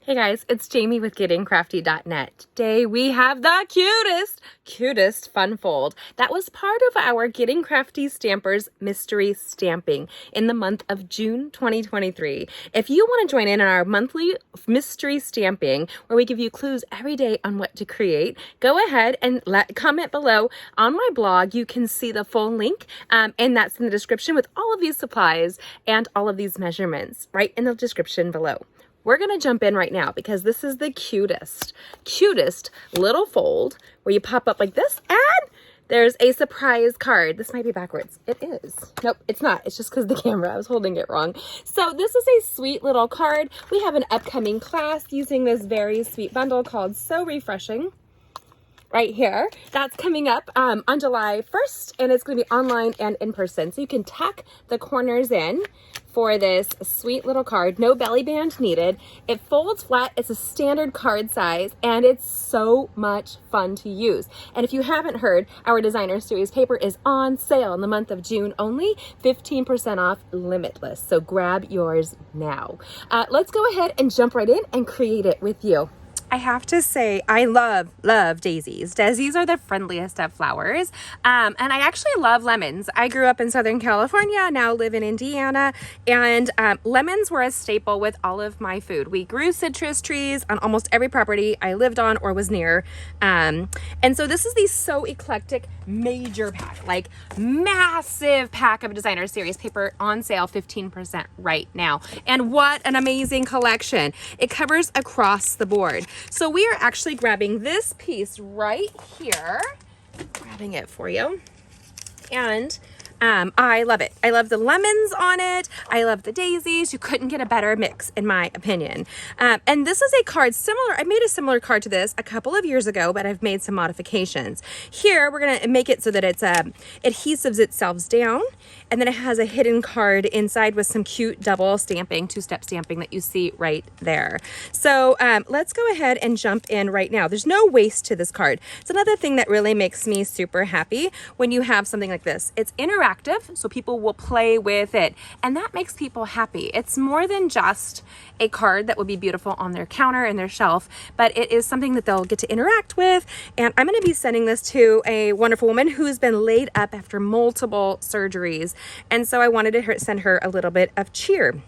Hey guys, it's Jamie with GettingCrafty.net. Today we have the cutest fun fold. That was part of our Getting Crafty Stampers mystery stamping in the month of June 2023. If you want to join in on our monthly mystery stamping where we give you clues every day on what to create, go ahead and comment below on my blog. You can see the full link and that's in the description with all of these supplies and all of these measurements right in the description below. We're going to jump in right now because this is the cutest little fold where you pop up like this and there's a surprise card. This might be backwards. It is. Nope, it's not. It's just because the camera, I was holding it wrong. So this is a sweet little card. We have an upcoming class using this very sweet bundle called So Refreshing. Right here. That's coming up on July 1st, and it's going to be online and in person. So you can tack the corners in for this sweet little card. No belly band needed. It folds flat. It's a standard card size, and it's so much fun to use. And if you haven't heard, our designer series paper is on sale in the month of June only, 15% off, limitless. So grab yours now. Let's go ahead and jump right in and create it with you. I have to say, I love daisies. Daisies are the friendliest of flowers. And I actually love lemons. I grew up in Southern California, now live in Indiana, and lemons were a staple with all of my food. We grew citrus trees on almost every property I lived on or was near. And so this is the So Eclectic major pack, like massive pack of designer series paper on sale, 15% right now. And what an amazing collection. It covers across the board. So we are actually grabbing this piece right here, grabbing it for you. And I love it. I love the lemons on it. I love the daisies. You couldn't get a better mix, in my opinion. And this is a card similar. I made a similar card to this a couple of years ago, but I've made some modifications. Here, we're going to make it so that it's adhesives itself down, and then it has a hidden card inside with some cute double stamping, two-step stamping that you see right there. So let's go ahead and jump in right now. There's no waste to this card. It's another thing that really makes me super happy when you have something like this. It's interactive, so people will play with it, and that makes people happy. It's more than just a card that would be beautiful on their counter and their shelf, but it is something that they'll get to interact with. And I'm going to be sending this to a wonderful woman who's been laid up after multiple surgeries, and so I wanted to send her a little bit of cheer.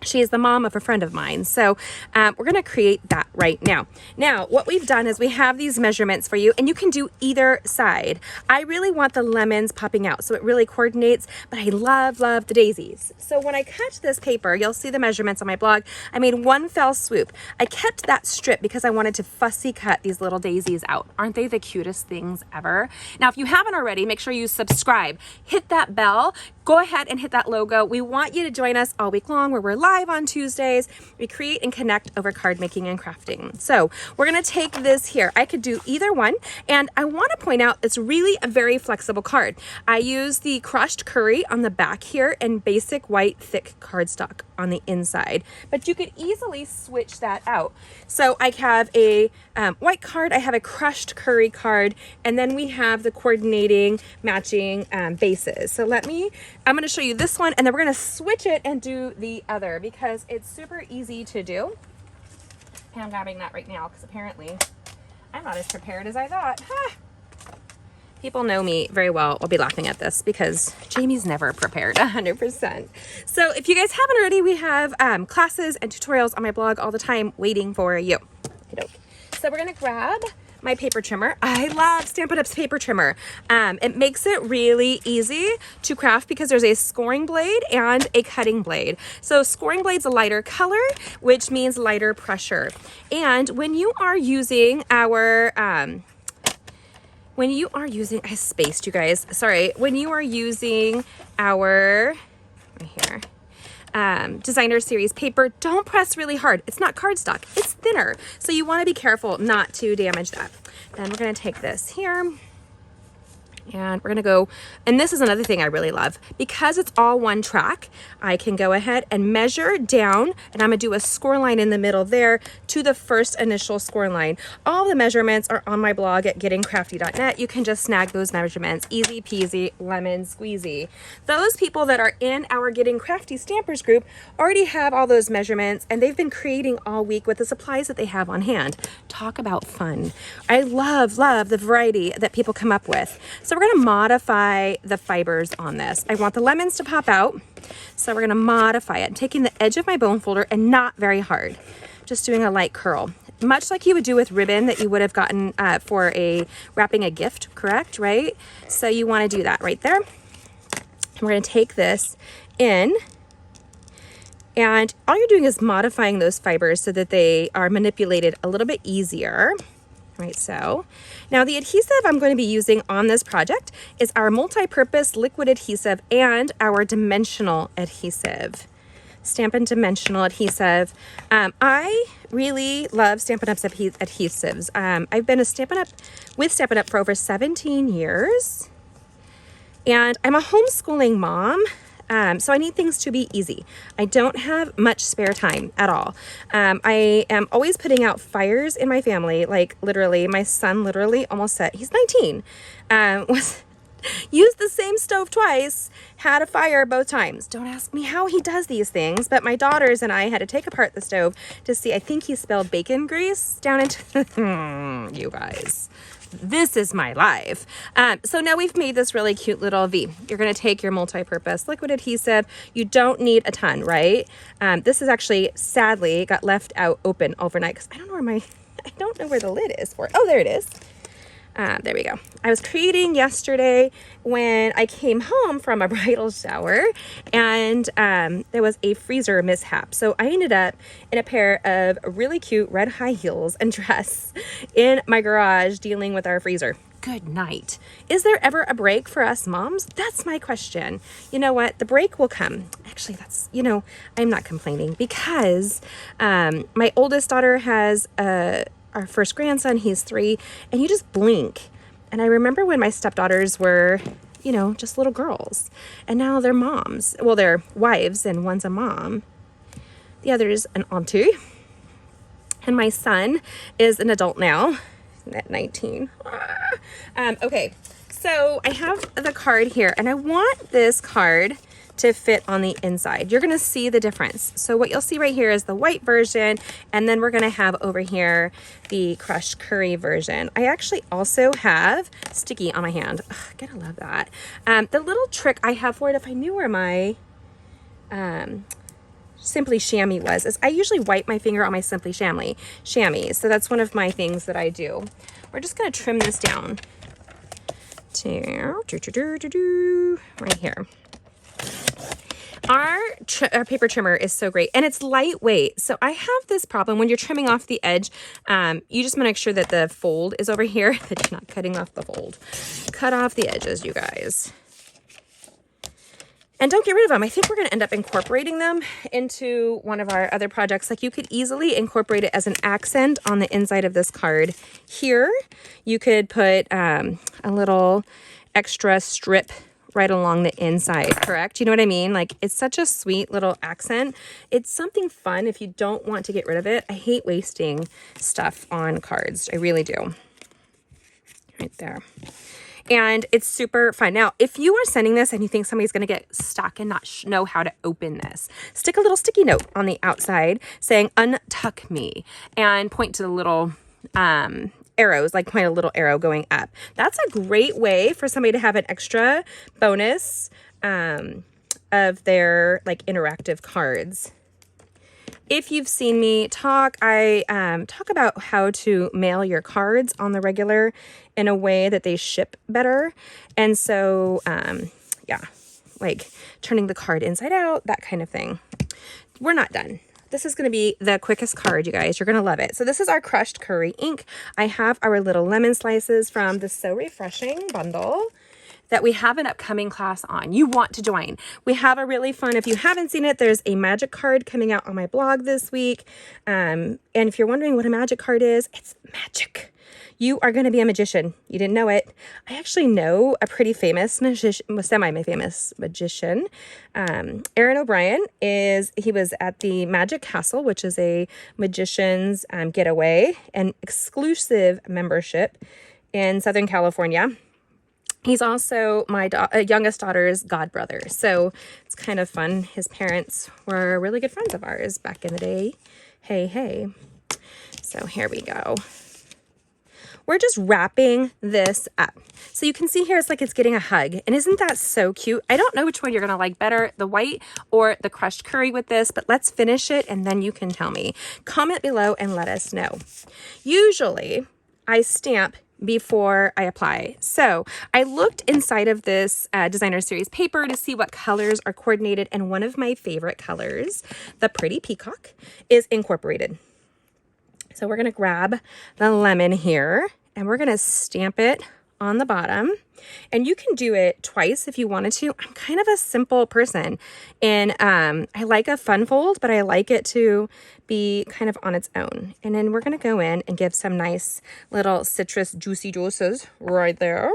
She is the mom of a friend of mine. So we're going to create that right now. Now, what we've done is we have these measurements for you, and you can do either side. I really want the lemons popping out, so it really coordinates, but I love the daisies. So when I cut this paper, you'll see the measurements on my blog. I made one fell swoop. I kept that strip because I wanted to fussy cut these little daisies out. Aren't they the cutest things ever? Now, if you haven't already, make sure you subscribe. Hit that bell. Go ahead and hit that logo. We want you to join us all week long where we're live on Tuesdays. We create and connect over card making and crafting. So we're going to take this here. I could do either one. And I want to point out it's really a very flexible card. I use the crushed curry on the back here and basic white thick cardstock on the inside. But you could easily switch that out. So I have a white card. I have a crushed curry card. And then we have the coordinating matching bases. So I'm going to show you this one, and then we're going to switch it and do the other because it's super easy to do. And I'm grabbing that right now because apparently I'm not as prepared as I thought. People know me very well. Will be laughing at this because Jamie's never prepared 100%. So if you guys haven't already, we have classes and tutorials on my blog all the time waiting for you. So we're going to grab my paper trimmer. I love Stampin' Up's paper trimmer. It makes it really easy to craft because there's a scoring blade and a cutting blade. So scoring blade's a lighter color, which means lighter pressure. And when you are using our, I spaced you guys, sorry. When you are using our, right here, designer series paper, don't press really hard. It's not cardstock, it's thinner. So you want to be careful not to damage that. Then we're going to take this here And we're gonna go, and this is another thing I really love. Because it's all one track, I can go ahead and measure down, and I'm gonna do a score line in the middle there to the first initial score line. All the measurements are on my blog at gettingcrafty.net. You can just snag those measurements. Easy peasy, lemon squeezy. Those people that are in our Getting Crafty Stampers group already have all those measurements, and they've been creating all week with the supplies that they have on hand. Talk about fun. I love the variety that people come up with. So we're going to modify the fibers on this. I want the lemons to pop out, so we're going to modify it, taking the edge of my bone folder and not very hard, just doing a light curl, much like you would do with ribbon that you would have gotten for wrapping a gift, correct? Right? So you want to do that right there. And we're going to take this in, and all you're doing is modifying those fibers so that they are manipulated a little bit easier. Right, so now the adhesive I'm going to be using on this project is our multi-purpose liquid adhesive and our dimensional adhesive. Stampin' Dimensional adhesive. I really love Stampin' Up's adhesives. I've been with Stampin' Up for over 17 years, and I'm a homeschooling mom. So I need things to be easy. I don't have much spare time at all. I am always putting out fires in my family. Like literally, my son literally almost said, he's 19, used the same stove twice, had a fire both times. Don't ask me how he does these things, but my daughters and I had to take apart the stove to see, I think he spilled bacon grease down into, you guys. This is my life. So now we've made this really cute little V. You're going to take your multi-purpose liquid adhesive. You don't need a ton, right? This is actually, sadly, got left out open overnight because I don't know where the lid is for it. Oh, there it is. There we go. I was creating yesterday when I came home from a bridal shower, and there was a freezer mishap. So I ended up in a pair of really cute red high heels and dress in my garage dealing with our freezer. Good night. Is there ever a break for us moms? That's my question. You know what? The break will come. Actually, I'm not complaining because my oldest daughter has our first grandson, he's 3, and you just blink. And I remember when my stepdaughters were, just little girls, and now they're moms. Well, they're wives, and one's a mom. The other's an auntie. And my son is an adult now at 19. Okay, so I have the card here, and I want this card to fit on the inside. You're gonna see the difference. So what you'll see right here is the white version, and then we're gonna have over here the crushed curry version. I actually also have sticky on my hand. Ugh, gotta love that. The little trick I have for it, if I knew where my Simply Chamois was, is I usually wipe my finger on my Simply Chamois. So that's one of my things that I do. We're just gonna trim this down to right here. Our paper trimmer is so great, and it's lightweight. So I have this problem when you're trimming off the edge. You just want to make sure that the fold is over here, that you're not cutting off the fold. Cut off the edges, you guys. And don't get rid of them. I think we're going to end up incorporating them into one of our other projects. Like you could easily incorporate it as an accent on the inside of this card. Here, you could put a little extra strip right along the inside, correct? You know what I mean? Like it's such a sweet little accent. It's something fun if you don't want to get rid of it. I hate wasting stuff on cards. I really do. Right there. And it's super fun. Now, if you are sending this and you think somebody's going to get stuck and not know how to open this, stick a little sticky note on the outside saying untuck me and point to the little arrows, like point a little arrow going up. That's a great way for somebody to have an extra bonus of their like interactive cards. If you've seen me talk, I talk about how to mail your cards on the regular in a way that they ship better. And so, yeah, like turning the card inside out, that kind of thing. We're not done. This is going to be the quickest card, you guys. You're going to love it. So this is our crushed curry ink. I have our little lemon slices from the So Refreshing bundle. that we have an upcoming class on, you want to join. We have a really fun, if you haven't seen it, there's a magic card coming out on my blog this week. And if you're wondering what a magic card is, it's magic. You are going to be a magician. You didn't know it. I actually know a pretty famous magician, semi-famous magician. Aaron O'Brien he was at the Magic Castle, which is a magician's getaway and exclusive membership in Southern California. He's also my youngest daughter's godbrother. So it's kind of fun. His parents were really good friends of ours back in the day. Hey, hey. So here we go. We're just wrapping this up. So you can see here, it's like it's getting a hug. And isn't that so cute? I don't know which one you're gonna like better, the white or the crushed curry with this, but let's finish it and then you can tell me. Comment below and let us know. Usually I stamp before I apply. So I looked inside of this designer series paper to see what colors are coordinated, and one of my favorite colors, the Pretty Peacock, is incorporated. So we're going to grab the lemon here and we're going to stamp it on the bottom. And you can do it twice if you wanted to. I'm kind of a simple person, and I like a fun fold, but I like it to be kind of on its own. And then we're going to go in and give some nice little citrus juicy juices right there.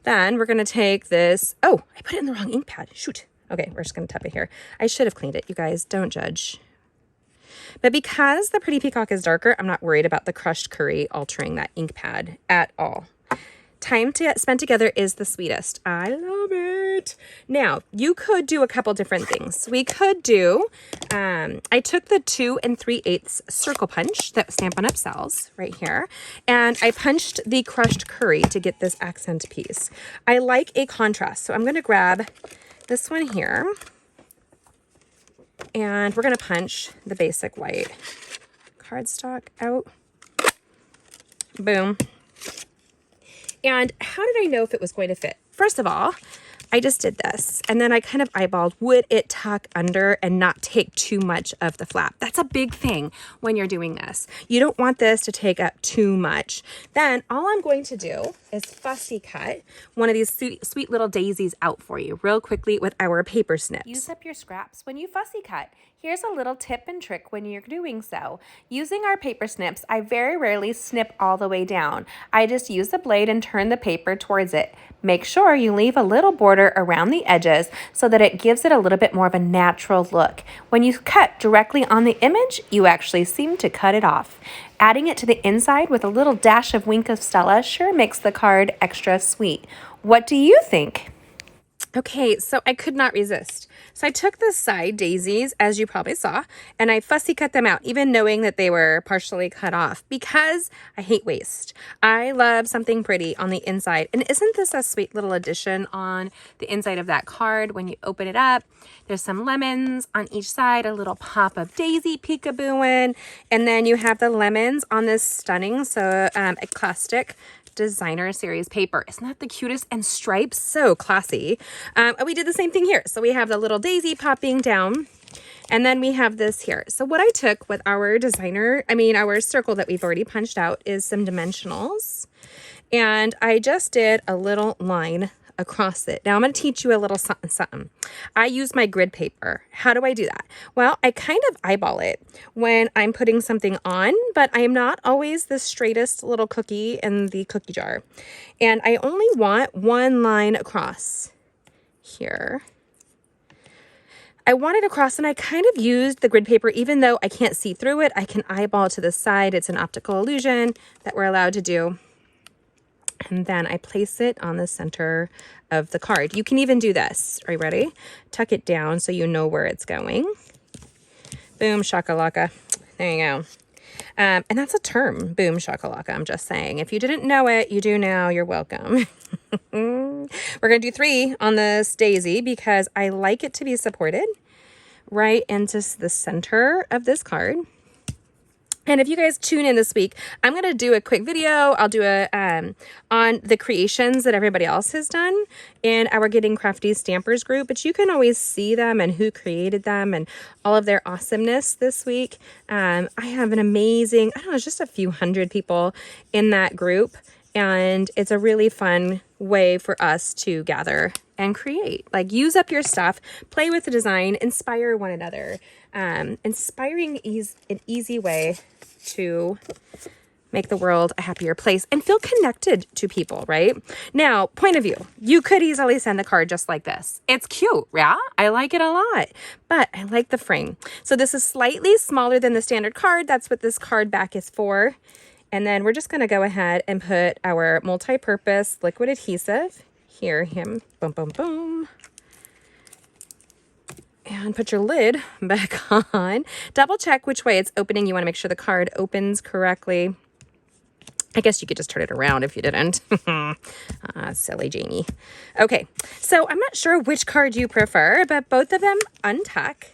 Then we're going to take this. Oh, I put it in the wrong ink pad. Shoot. Okay, we're just going to tap it here. I should have cleaned it. You guys, don't judge. But because the Pretty Peacock is darker, I'm not worried about the crushed curry altering that ink pad at all. Time to spend together is the sweetest. I love it. Now, you could do a couple different things. We could do, I took the 2 3/8 circle punch that Stampin' Up! Sells right here, and I punched the crushed curry to get this accent piece. I like a contrast, so I'm going to grab this one here. And we're going to punch the basic white cardstock out. Boom. And how did I know if it was going to fit? First of all, I just did this, and then I kind of eyeballed, would it tuck under and not take too much of the flap? That's a big thing when you're doing this. You don't want this to take up too much. Then all I'm going to do is fussy cut one of these sweet little daisies out for you real quickly with our paper snips. Use up your scraps when you fussy cut. Here's a little tip and trick when you're doing so. Using our paper snips, I very rarely snip all the way down. I just use the blade and turn the paper towards it. Make sure you leave a little border around the edges so that it gives it a little bit more of a natural look. When you cut directly on the image, you actually seem to cut it off. Adding it to the inside with a little dash of Wink of Stella sure makes the card extra sweet. What do you think? Okay, so I could not resist. So I took the side daisies, as you probably saw, and I fussy cut them out, even knowing that they were partially cut off, because I hate waste. I love something pretty on the inside. And isn't this a sweet little addition on the inside of that card? When you open it up, there's some lemons on each side, a little pop of daisy peekabooing, and then you have the lemons on this stunning eclectic designer series paper. Isn't that the cutest? And stripes, so classy. We did the same thing here. So we have the little daisy popping down, and then we have this here. So what I took with our our circle that we've already punched out is some dimensionals, and I just did a little line across it. Now I'm going to teach you a little something. I use my grid paper. How do I do that? Well, I kind of eyeball it when I'm putting something on, but I am not always the straightest little cookie in the cookie jar. And I only want one line across here. I want it across, and I kind of used the grid paper, even though I can't see through it. I can eyeball to the side. It's an optical illusion that we're allowed to do. And then I place it on the center of the card. You can even do this. Are you ready? Tuck it down so you know where it's going. Boom shakalaka. There you go. And that's a term, boom shakalaka. I'm just saying. If you didn't know it, you do now. You're welcome. We're going to do 3 on this daisy because I like it to be supported right into the center of this card. And if you guys tune in this week, I'm going to do a quick video. I'll do a on the creations that everybody else has done in our Getting Crafty Stampers group. But you can always see them and who created them and all of their awesomeness this week. I have an amazing, I don't know, just a few hundred people in that group. And it's a really fun way for us to gather and create. Like, use up your stuff, play with the design, inspire one another. Inspiring is an easy way to make the world a happier place and feel connected to people, right? Now, point of view, you could easily send the card just like this. It's cute, yeah? I like it a lot, but I like the frame. So this is slightly smaller than the standard card. That's what this card back is for. And then we're just going to go ahead and put our multi-purpose liquid adhesive here, boom, boom, boom. And put your lid back on. Double check which way it's opening. You want to make sure the card opens correctly. I guess you could just turn it around if you didn't. Silly Jamie. Okay, so I'm not sure which card you prefer, but both of them untuck.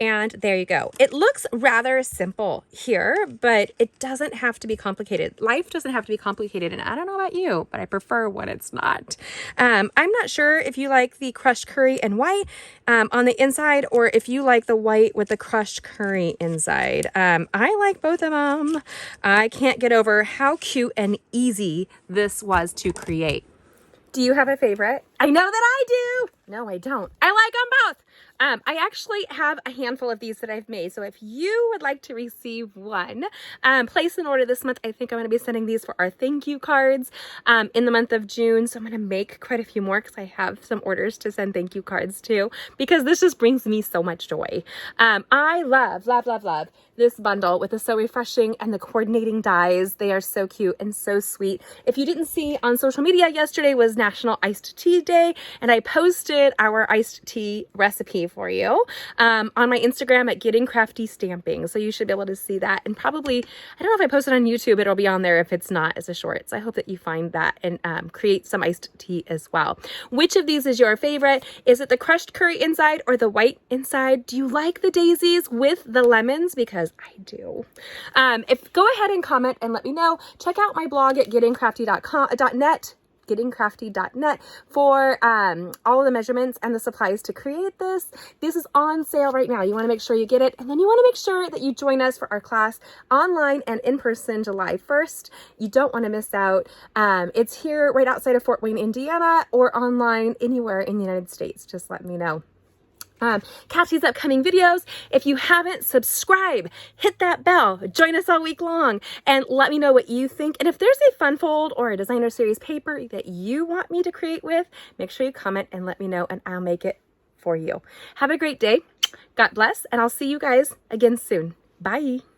And there you go. It looks rather simple here, but it doesn't have to be complicated. Life doesn't have to be complicated. And I don't know about you, but I prefer when it's not. I'm not sure if you like the crushed curry and white on the inside, or if you like the white with the crushed curry inside. I like both of them. I can't get over how cute and easy this was to create. Do you have a favorite? I know that I do. No, I don't. I like them both. I actually have a handful of these that I've made. So if you would like to receive one, place an order this month. I think I'm going to be sending these for our thank you cards in the month of June. So I'm going to make quite a few more because I have some orders to send thank you cards to, because this just brings me so much joy. I love, love, love, love this bundle with the So Refreshing and the coordinating dies. They are so cute and so sweet. If you didn't see on social media, yesterday was National Iced Tea Day, and I posted our iced tea recipe for you on my Instagram at Getting Crafty Stamping. So you should be able to see that, and probably, I don't know if I post it on YouTube, it'll be on there if it's not as a short. So I hope that you find that and create some iced tea as well. Which of these is your favorite? Is it the crushed curry inside or the white inside? Do you like the daisies with the lemons? Because I do. Go ahead and comment and let me know. Check out my blog at gettingcrafty.net. gettingcrafty.net for all of the measurements and the supplies to create this. This is on sale right now. You want to make sure you get it, and then you want to make sure that you join us for our class online and in person July 1st. You don't want to miss out. It's here right outside of Fort Wayne, Indiana, or online anywhere in the United States. Just let me know. Catch these upcoming videos. If you haven't, subscribe, hit that bell, join us all week long, and let me know what you think. And if there's a fun fold or a designer series paper that you want me to create with, make sure you comment and let me know, and I'll make it for you. Have a great day. God bless, and I'll see you guys again soon. Bye.